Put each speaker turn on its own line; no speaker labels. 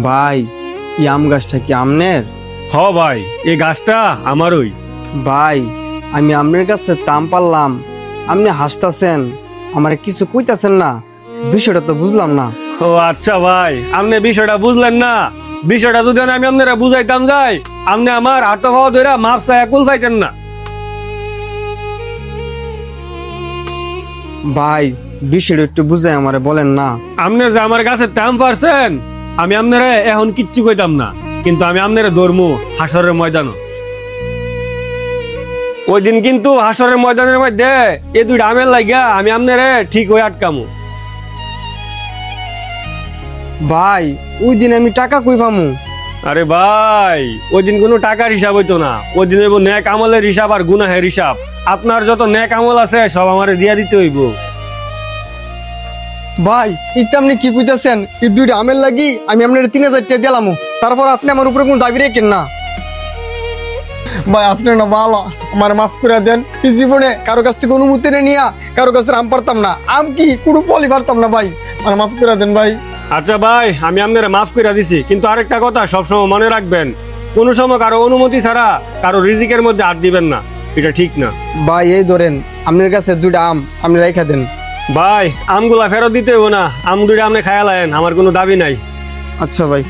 ভাই এই আম গাছটা কি আমনের?
হ ভাই, এই গাছটা আমারই।
ভাই আমি আপনার কাছে তাম পারলাম, আপনি হাসতাছেন, আমার কিছু কইতাছেন না, বিষয়টা তো বুঝলাম না।
ও আচ্ছা ভাই, আপনি বিষয়টা বুঝলেন না। বিষয়টা যদি আমি আপনারা বুঝাইতাম যাই, আপনি আমার হাত পাওয়া ধরে মাপ চায় কুল পাইতেন না।
ভাই বিষয়টা একটু বুঝাই আমারে বলেন না।
আপনি যে আমার কাছে তাম পারছেন, আমি আপনারা এখন কিচ্ছু কইতাম না, কিন্তু আমি আপনারা ধর্মু হাসরের ময়দানও। ওই দিন কিন্তু হাসরের ময়দানের মধ্যে এই দুইটা আমের লাগিয়া আমি আপনারে ঠিক হয়ে আটকামু।
ভাই ওই দিন আমি টাকা কই পামু?
আরে ভাই, ওই দিন কোনো টাকার হিসাব হইতো না, ওই দিন হইব নেক আমলের হিসাব আর গুনাহের হিসাব। আপনার যত নেক আমল আছে সব আমারে দিয়া দিতে হইব।
ভাই ইত্যা আপনি কি কইতাছেন? এই দুইটা আমের লাগি আমি আপনার 3000 টাকা দিলাম, তারপর আপনি আমার উপরে কোনো দাবি রেখেন না। ভাই আপনি না ভালো, আমার মাফ করে দেন। এই জীবনে কারো কাছ থেকে অনুমতি নিয়ে কারো কাছে আম পারতাম না, আম কি কোনো ফলই পারতাম না। ভাই আমার মাফ করে দেন ভাই।
আচ্ছা ভাই, আমি আপনারা মাফ করে দিছি, কিন্তু আরেকটা কথা সবসময় মনে রাখবেন, কোনো সময় কারো অনুমতি ছাড়া কারো রিজিকের মধ্যে হাত দিবেন না, এটা ঠিক না।
ভাই এই ধরেন আপনার কাছে দুইটা আম, আপনি রেখা দেন।
ভাই আমগুলা ফেরত দিতে হইব না, আম দুইটা আপনি খায়া লায়েন, আমার কোনো দাবি নাই।
আচ্ছা ভাই।